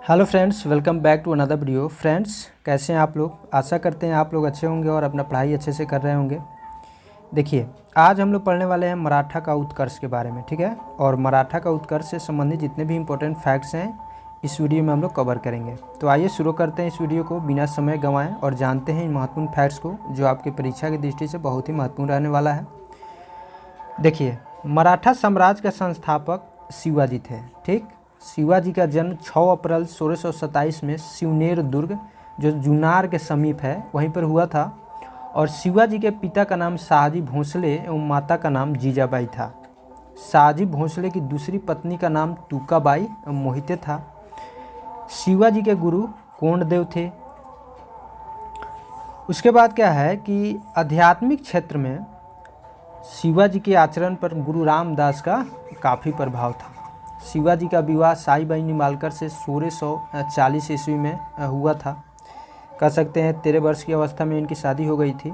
Hello friends, welcome back to another video. Friends, कैसे हैं आप लोग? आशा करते हैं आप लोग अच्छे होंगे और अपना पढ़ाई अच्छे से कर रहे होंगे। देखिए, आज हम लोग पढ़ने वाले हैं मराठा का उत्कर्ष के बारे में, ठीक है। और मराठा का उत्कर्ष से संबंधित जितने भी इंपॉर्टेंट फैक्ट्स हैं इस वीडियो में हम लोग कवर करेंगे। तो आइए शुरू करते हैं इस वीडियो को बिना समय गंवाएं और जानते हैं इन महत्वपूर्ण फैक्ट्स को जो आपकी परीक्षा की दृष्टि से बहुत ही महत्वपूर्ण रहने वाला है। देखिए, मराठा साम्राज्य का संस्थापक शिवाजी थे, ठीक। शिवाजी का जन्म 6 अप्रैल 1627 में शिवनेर दुर्ग जो जुन्नार के समीप है वहीं पर हुआ था। और शिवाजी के पिता का नाम शाहजी भोंसले एवं माता का नाम जीजाबाई था। शाहजी भोंसले की दूसरी पत्नी का नाम तुकाबाई एवं मोहिते था। शिवाजी के गुरु कोंडदेव थे। उसके बाद क्या है कि आध्यात्मिक क्षेत्र में शिवाजी के आचरण पर गुरु रामदास का काफ़ी प्रभाव था। शिवाजी का विवाह साईबाई निम्बालकर से 1640 ईस्वी में हुआ था। कह सकते हैं 13 वर्ष की अवस्था में इनकी शादी हो गई थी।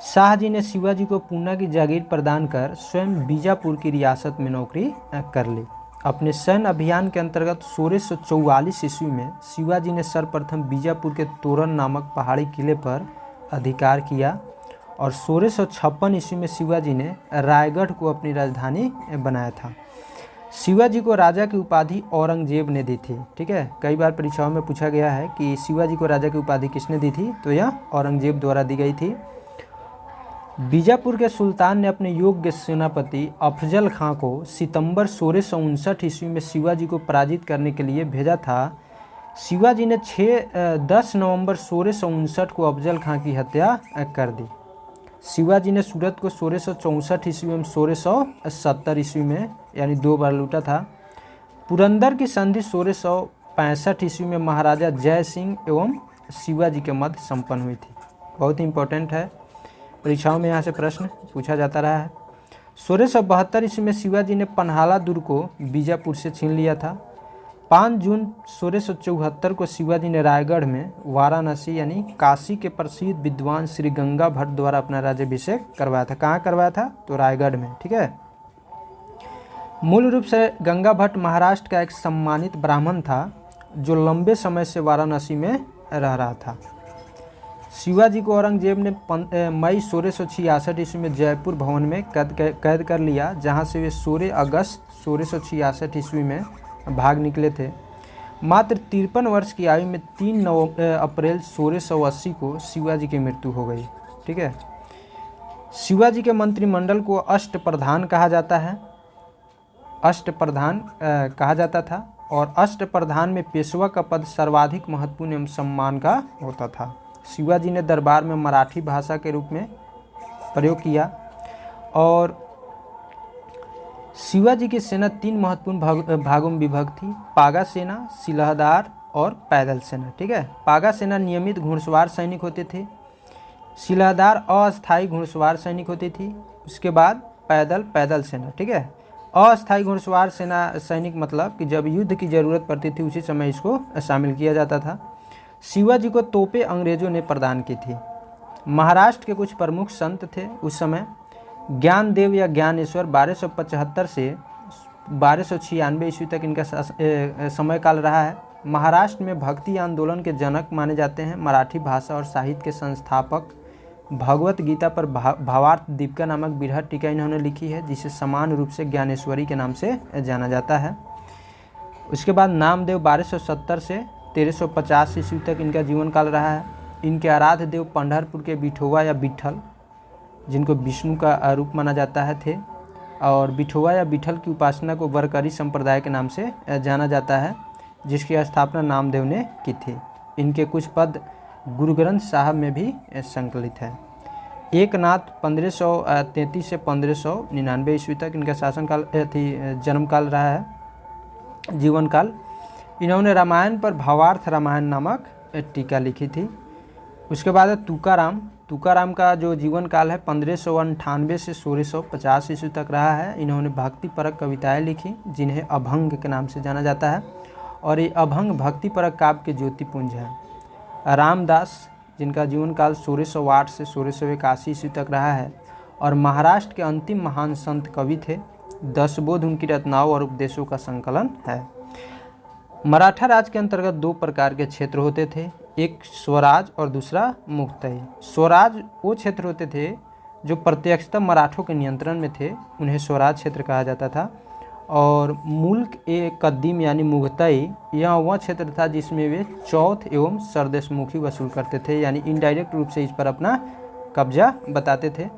शाहजी ने शिवाजी को पूना की जागीर प्रदान कर स्वयं बीजापुर की रियासत में नौकरी कर ली। अपने सैन्य अभियान के अंतर्गत 1644 ईस्वी में शिवाजी ने सर्वप्रथम बीजापुर के तोरण नामक पहाड़ी किले पर अधिकार किया और 1656 ईस्वी में शिवाजी ने रायगढ़ को अपनी राजधानी बनाया था। शिवाजी को राजा की उपाधि औरंगजेब ने दी थी, ठीक है। कई बार परीक्षाओं में पूछा गया है कि शिवाजी को राजा की उपाधि किसने दी थी, तो यह औरंगजेब द्वारा दी गई थी। बीजापुर के सुल्तान ने अपने योग्य सेनापति अफजल खां को सितंबर 1659 ईस्वी में शिवाजी को पराजित करने के लिए भेजा था। शिवाजी ने 10 नवंबर 1659 को अफजल खां की हत्या कर दी। शिवाजी ने सूरत को 1664 ईस्वी में 1670 ईस्वी में यानी 2 बार लूटा था। पुरंदर की संधि 1665 ईस्वी में महाराजा जय सिंह एवं शिवाजी के मध्य संपन्न हुई थी। बहुत ही इंपॉर्टेंट है, परीक्षाओं में यहाँ से प्रश्न पूछा जाता रहा है। 1672 ईस्वी में शिवाजी ने पन्हाला दुर्ग को बीजापुर से छीन लिया था। 5 जून 1674 को शिवाजी ने रायगढ़ में वाराणसी यानी काशी के प्रसिद्ध विद्वान श्री गंगा भट्ट द्वारा अपना राज्याभिषेक करवाया था। कहाँ करवाया था? तो रायगढ़ में, ठीक है। मूल रूप से गंगा भट्ट महाराष्ट्र का एक सम्मानित ब्राह्मण था जो लंबे समय से वाराणसी में रह रहा था। शिवाजी को औरंगजेब ने मई 1666 ईस्वी में जयपुर भवन में कैद कर लिया, जहाँ से वे 16 अगस्त 1666 ईस्वी में भाग निकले थे। मात्र 53 वर्ष की आयु में 3 अप्रैल 1680 को शिवाजी की मृत्यु हो गई, ठीक है। शिवाजी के मंत्रिमंडल को अष्टप्रधान कहा जाता है, अष्टप्रधान कहा जाता था। और अष्टप्रधान में पेशवा का पद सर्वाधिक महत्वपूर्ण एवं सम्मान का होता था। शिवाजी ने दरबार में मराठी भाषा के रूप में प्रयोग किया। और शिवाजी की सेना 3 महत्वपूर्ण भागों में विभक्त थी: पागा सेना, सिलहदार और पैदल सेना, ठीक है। पागा सेना नियमित घुड़सवार सैनिक होते थे। सिलहदार अस्थायी घुड़सवार सैनिक होती थी। उसके बाद पैदल सेना, ठीक है। अस्थायी घुड़सवार सेना सैनिक मतलब कि जब युद्ध की ज़रूरत पड़ती थी उसी समय इसको शामिल किया जाता था। शिवाजी को तोपें अंग्रेज़ों ने प्रदान की थी। महाराष्ट्र के कुछ प्रमुख संत थे उस समय। ज्ञानदेव या ज्ञानेश्वर 1275 से 1296 ईस्वी तक इनका समय काल रहा है। महाराष्ट्र में भक्ति आंदोलन के जनक माने जाते हैं। मराठी भाषा और साहित्य के संस्थापक। भगवत गीता पर भावार्थ दीपिका नामक बृहद टीका इन्होंने लिखी है, जिसे समान रूप से ज्ञानेश्वरी के नाम से जाना जाता है। उसके बाद नामदेव 1270 से 1350 ईस्वी तक इनका जीवन काल रहा है। इनके आराध्य देव पंढरपुर के बिठोवा या विठल, जिनको विष्णु का रूप माना जाता है, थे। और बिठोवा या विठल की उपासना को वरकरी संप्रदाय के नाम से जाना जाता है, जिसकी स्थापना नामदेव ने की थी। इनके कुछ पद गुरु ग्रंथ साहब में भी संकलित है। एकनाथ 1533 से 1599 ईस्वी तक इनका शासनकाल जन्म काल रहा है, जीवन काल। इन्होंने रामायण पर भावार्थ रामायण नामक टीका लिखी थी। उसके बाद तुकाराम का जो जीवन काल है 1598 से 1650 ईस्वी तक रहा है। इन्होंने भक्तिपरक कविताएं लिखी जिन्हें अभंग के नाम से जाना जाता है, और ये अभंग भक्तिपरक काव्य के ज्योतिपुंज हैं। रामदास, जिनका जीवन काल 1608 से 1681 ईस्वी तक रहा है और महाराष्ट्र के अंतिम महान संत कवि थे। 10 बोध उनकी रचनाओं और उपदेशों का संकलन है। मराठा राज के अंतर्गत दो प्रकार के क्षेत्र होते थे, एक स्वराज और दूसरा मुक्तई। स्वराज वो क्षेत्र होते थे जो प्रत्यक्षतः मराठों के नियंत्रण में थे, उन्हें स्वराज क्षेत्र कहा जाता था। और मुल्क ए कद्दीम यानी मुगतई, यह वह क्षेत्र था जिसमें वे चौथ एवं सरदेशमुखी वसूल करते थे, यानी इनडायरेक्ट रूप से इस पर अपना कब्जा बताते थे।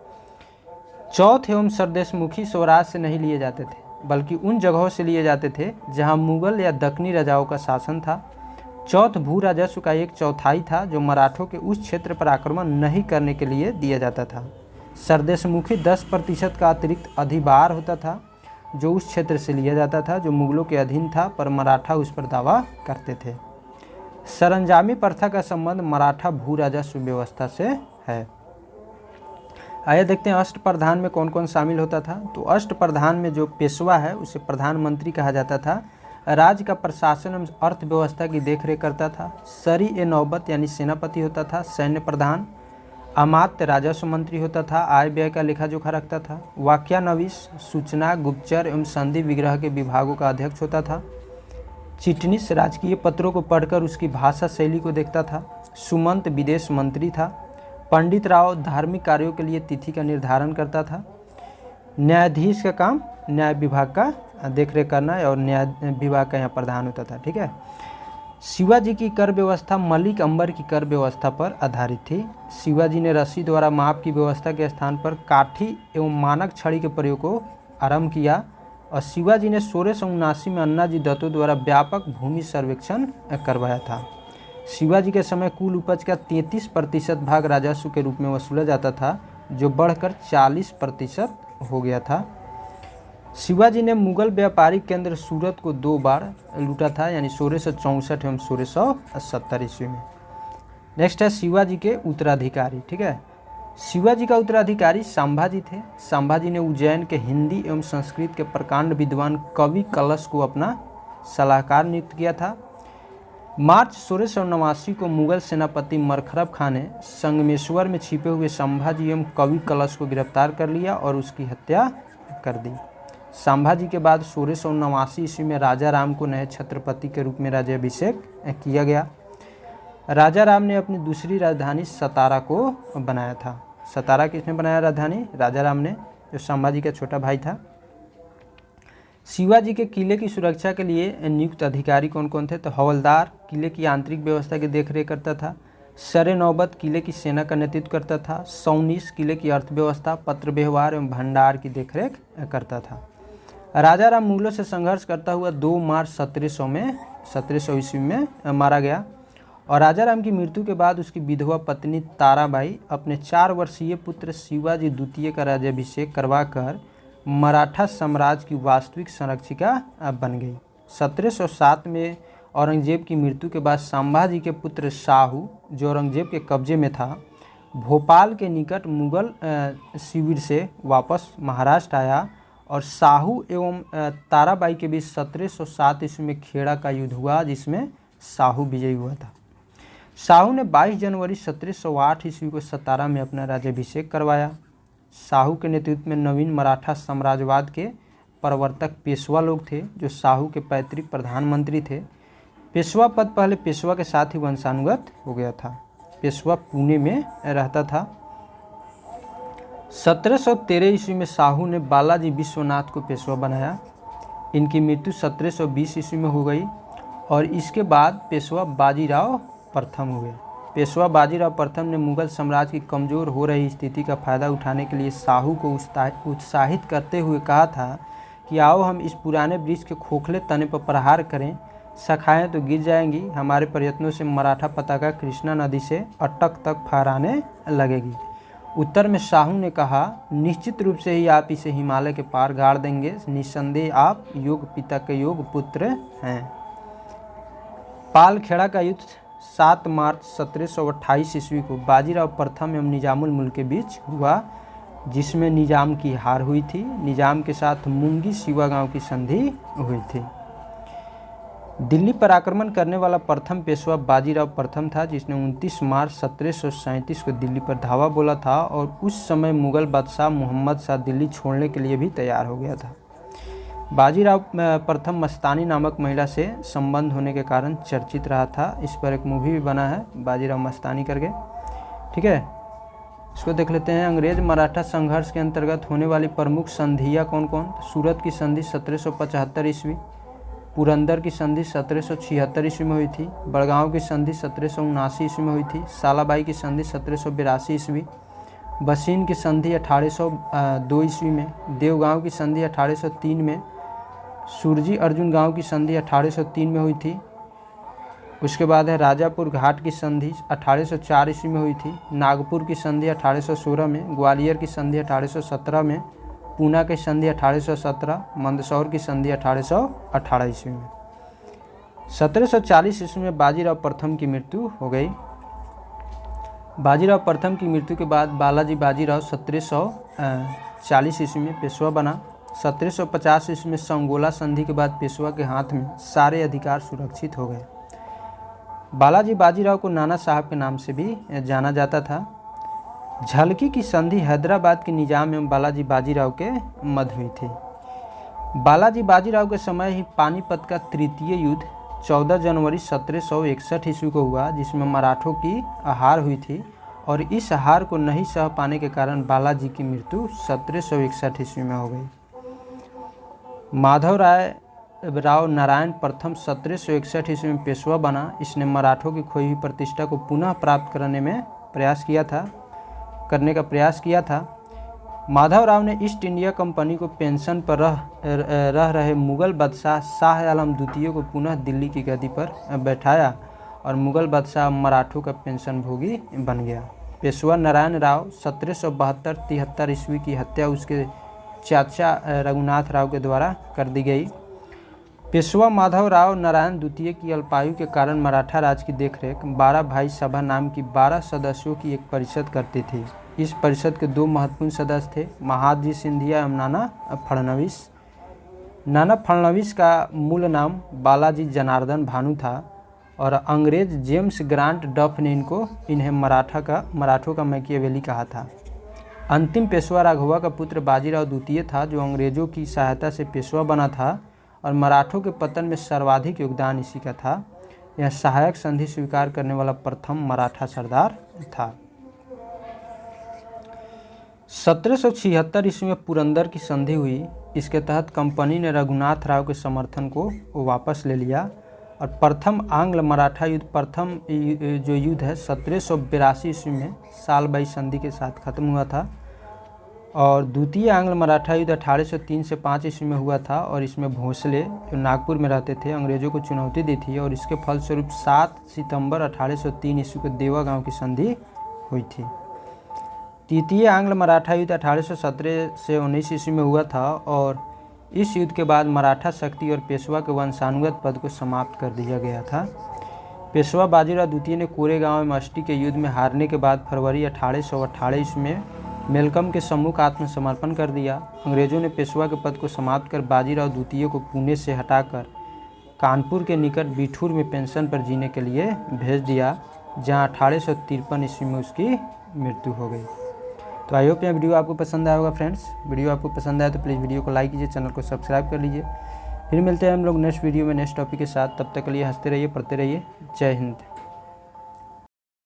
चौथ एवं सरदेशमुखी स्वराज से नहीं लिए जाते थे, बल्कि उन जगहों से लिए जाते थे जहां मुगल या दक्कनी राजाओं का शासन था। चौथ भू राजस्व का एक चौथाई था जो मराठों के उस क्षेत्र पर आक्रमण नहीं करने के लिए दिया जाता था। सरदेशमुखी 10% का अतिरिक्त अधिभार होता था जो उस क्षेत्र से लिया जाता था जो मुगलों के अधीन था, पर मराठा उस पर दावा करते थे। सरंजामी प्रथा का संबंध मराठा भू राजस्व व्यवस्था से है। आइए देखते हैं अष्ट प्रधान में कौन कौन शामिल होता था। तो अष्ट प्रधान में जो पेशवा है उसे प्रधानमंत्री कहा जाता था। राज्य का प्रशासन एवं अर्थव्यवस्था की देखरेख करता था। सरी ए नौबत यानी सेनापति होता था। सैन्य प्रधान। अमात्य राजस्व मंत्री होता था, आय व्यय का लेखा जोखा रखता था। वाक्यानवीस सूचना, गुप्तचर एवं संधि विग्रह के विभागों का अध्यक्ष होता था। चिटनिस राजकीय पत्रों को पढ़कर उसकी भाषा शैली को देखता था। सुमंत विदेश मंत्री था। पंडित राव धार्मिक कार्यों के लिए तिथि का निर्धारण करता था। न्यायाधीश का काम न्याय विभाग का देखरेख करना है और न्याय विभाग का यहाँ प्रधान होता था। ठीक है। शिवाजी की कर व्यवस्था मलिक अंबर की कर व्यवस्था पर आधारित थी। शिवाजी ने रस्सी द्वारा माप की व्यवस्था के स्थान पर काठी एवं मानक छड़ी के प्रयोग को आरंभ किया और शिवाजी ने 1679 में अन्नाजी दत्तो द्वारा व्यापक भूमि सर्वेक्षण करवाया था। शिवाजी के समय कुल उपज का 33% भाग राजस्व के रूप में वसूला जाता था, जो बढ़कर 40% हो गया था। शिवाजी ने मुगल व्यापारिक केंद्र सूरत को 2 बार लूटा था, यानी 1664 एवं 1670 ईस्वी में। नेक्स्ट है शिवाजी के उत्तराधिकारी। ठीक है। शिवाजी का उत्तराधिकारी संभाजी थे। संभाजी ने उज्जैन के हिंदी एवं संस्कृत के प्रकांड विद्वान कवि कलश को अपना सलाहकार नियुक्त किया था। मार्च 1689 को मुगल सेनापति मरखरब खान ने संगमेश्वर में छिपे हुए संभाजी एवं कवि कलश को गिरफ्तार कर लिया और उसकी हत्या कर दी। संभाजी के बाद 1689 ईस्वी में राजा राम को नए छत्रपति के रूप में राज्याभिषेक किया गया। राजा राम ने अपनी दूसरी राजधानी सतारा को बनाया था। सतारा किसने बनाया राजधानी? राजा राम ने, जो संभाजी का छोटा भाई था। शिवाजी के किले की सुरक्षा के लिए नियुक्त अधिकारी कौन कौन थे? तो हवलदार किले की आंतरिक व्यवस्था की देखरेख करता था। सरे नौबत किले की सेना का नेतृत्व करता था। सौनीस किले की अर्थव्यवस्था, पत्र व्यवहार एवं भंडार की देखरेख करता था। राजा राम मुगलों से संघर्ष करता हुआ 2 मार्च 1700 ईस्वी में मारा गया और राजा राम की मृत्यु के बाद उसकी विधवा पत्नी ताराबाई अपने 4 वर्षीय पुत्र शिवाजी द्वितीय का राज्याभिषेक करवाकर मराठा साम्राज्य की वास्तविक संरक्षिका बन गई। 1707 में औरंगजेब की मृत्यु के बाद संभाजी के पुत्र शाहू, जो औरंगजेब के कब्जे में था, भोपाल के निकट मुगल शिविर से वापस महाराष्ट्र आया और शाहू एवं ताराबाई के बीच 1707 ईस्वी में खेड़ा का युद्ध हुआ, जिसमें शाहू विजयी हुआ था। शाहू ने 22 जनवरी 1708 ईस्वी को सतारा में अपना राज्याभिषेक करवाया। शाहू के नेतृत्व में नवीन मराठा साम्राज्यवाद के प्रवर्तक पेशवा लोग थे, जो शाहू के पैतृक प्रधानमंत्री थे। पेशवा पद पहले पेशवा के साथ ही वंशानुगत हो गया था। पेशवा पुणे में रहता था। 1713 ईस्वी में शाहू ने बालाजी विश्वनाथ को पेशवा बनाया। इनकी मृत्यु 1720 ईस्वी में हो गई और इसके बाद पेशवा बाजीराव प्रथम हुए। पेशवा बाजीराव प्रथम ने मुगल साम्राज्य की कमज़ोर हो रही स्थिति का फायदा उठाने के लिए शाहू को उत्साहित करते हुए कहा था कि आओ हम इस पुराने वृक्ष के खोखले तने पर प्रहार करें, शाखाएं तो गिर जाएंगी, हमारे प्रयत्नों से मराठा पताका कृष्णा नदी से अटक तक फहराने लगेगी। उत्तर में शाहू ने कहा, निश्चित रूप से ही आप इसे हिमालय के पार गाड़ देंगे, निस्संदेह आप योग पिता के योग पुत्र हैं। पालखेड़ा का युद्ध 7 मार्च 1728 ईस्वी को बाजीराव प्रथम एवं निजामुल मुल्क के बीच हुआ, जिसमें निजाम की हार हुई थी। निजाम के साथ मुंगी सिवा गांव की संधि हुई थी। दिल्ली पर आक्रमण करने वाला प्रथम पेशवा बाजीराव प्रथम था, जिसने 29 मार्च 1737 को दिल्ली पर धावा बोला था और उस समय मुगल बादशाह मोहम्मद शाह दिल्ली छोड़ने के लिए भी तैयार हो गया था। बाजीराव प्रथम मस्तानी नामक महिला से संबंध होने के कारण चर्चित रहा था। इस पर एक मूवी भी बना है बाजीराव मस्तानी करके। ठीक है, इसको देख लेते हैं। अंग्रेज मराठा संघर्ष के अंतर्गत होने वाली प्रमुख संधियाँ कौन कौन? सूरत की संधि 1775 ईस्वी, पुरंदर की संधि 1776 ईस्वी में हुई थी, बड़गांव की संधि 1779 ईस्वी में हुई थी, सालाबाई की संधि 1782 ईस्वी, बसीन की संधि 1802 ईस्वी में, देवगांव की संधि 1803 में, सुरजी अर्जुन गांव की संधि 1803 में हुई थी। उसके बाद है राजापुर घाट की संधि 1804 ईस्वी में हुई थी, नागपुर की संधि 1816 में, ग्वालियर की संधि 1817 में, पूना की संधि 1817, मंदसौर की संधि 1818 ईस्वी में। 1740 ईस्वी में बाजीराव प्रथम की मृत्यु हो गई। बाजीराव प्रथम की मृत्यु के बाद बालाजी बाजीराव 1740 ईस्वी में पेशवा बना। 1750 ईस्वी में संगोला संधि के बाद पेशवा के हाथ में सारे अधिकार सुरक्षित हो गए। बालाजी बाजीराव को नाना साहब के नाम से भी जाना जाता था। झलकी की संधि हैदराबाद के निजाम एवं बालाजी बाजीराव के मध्य हुई थी। बालाजी बाजीराव के समय ही पानीपत का तृतीय युद्ध 14 जनवरी 1761 ईस्वी को हुआ, जिसमें मराठों की हार हुई थी और इस हार को नहीं सह पाने के कारण बालाजी की मृत्यु 1761 ईस्वी में हो गई। माधव राव नारायण प्रथम 1761 ईस्वी में पेशवा बना। इसने मराठों की खोई हुई प्रतिष्ठा को पुनः प्राप्त करने का प्रयास किया था। माधव राव ने ईस्ट इंडिया कंपनी को पेंशन पर रह रहे मुगल बादशाह शाह आलम द्वितीय को पुनः दिल्ली की गद्दी पर बैठाया और मुगल बादशाह मराठों का पेंशन भोगी बन गया। पेशवा नारायण राव 1772-73 ईस्वी की हत्या उसके चाचा रघुनाथ राव के द्वारा कर दी गई। पेशवा माधव राव नारायण द्वितीय की अल्पायु के कारण मराठा राज की देखरेख 12 भाई सभा नाम की 12 सदस्यों की एक परिषद करती थी। इस परिषद के 2 महत्वपूर्ण सदस्य थे, महादजी सिंधिया एवं नाना फडणवीस। नाना फडणवीस का मूल नाम बालाजी जनार्दन भानु था और अंग्रेज जेम्स ग्रांट डफ ने इन्हें मराठों का मैकियावेली कहा था। अंतिम पेशवा राघवा का पुत्र बाजीराव द्वितीय था, जो अंग्रेजों की सहायता से पेशवा बना था और मराठों के पतन में सर्वाधिक योगदान इसी का था। यह सहायक संधि स्वीकार करने वाला प्रथम मराठा सरदार था। 1776 ईस्वी में पुरंदर की संधि हुई। इसके तहत कंपनी ने रघुनाथ राव के समर्थन को वापस ले लिया और प्रथम आंग्ल मराठा युद्ध जो युद्ध है 1782 ईस्वी में सालबाई संधि के साथ खत्म हुआ था और द्वितीय आंग्ल मराठा युद्ध 1803 से 5 ईस्वी में हुआ था और इसमें भोसले जो नागपुर में रहते थे अंग्रेजों को चुनौती दी थी और इसके फलस्वरूप 7 सितंबर 1803 ईस्वी को देवा गांव की संधि हुई थी। तृतीय आंग्ल मराठा युद्ध 1817 से 19 ईस्वी में हुआ था और इस युद्ध के बाद मराठा शक्ति और पेशवा के वंशानुगत पद को समाप्त कर दिया गया था। पेशवा बाजीराव द्वितीय ने कोरेगांव में अष्टी के युद्ध में हारने के बाद फरवरी 1818 ईस्वी में मेलकम के सम्मुख आत्मसमर्पण कर दिया। अंग्रेजों ने पेशवा के पद को समाप्त कर बाजीराव द्वितीय को पुणे से हटाकर कानपुर के निकट बिठूर में पेंशन पर जीने के लिए भेज दिया, जहां 1853 ईस्वी में उसकी मृत्यु हो गई। तो आई होप यह वीडियो आपको पसंद आया होगा फ्रेंड्स। वीडियो आपको पसंद आया तो प्लीज़ वीडियो को लाइक कीजिए, चैनल को सब्सक्राइब कर लीजिए। फिर मिलते हैं हम लोग नेक्स्ट वीडियो में नेक्स्ट टॉपिक के साथ। तब तक के लिए हंसते रहिए, पढ़ते रहिए। जय हिंद।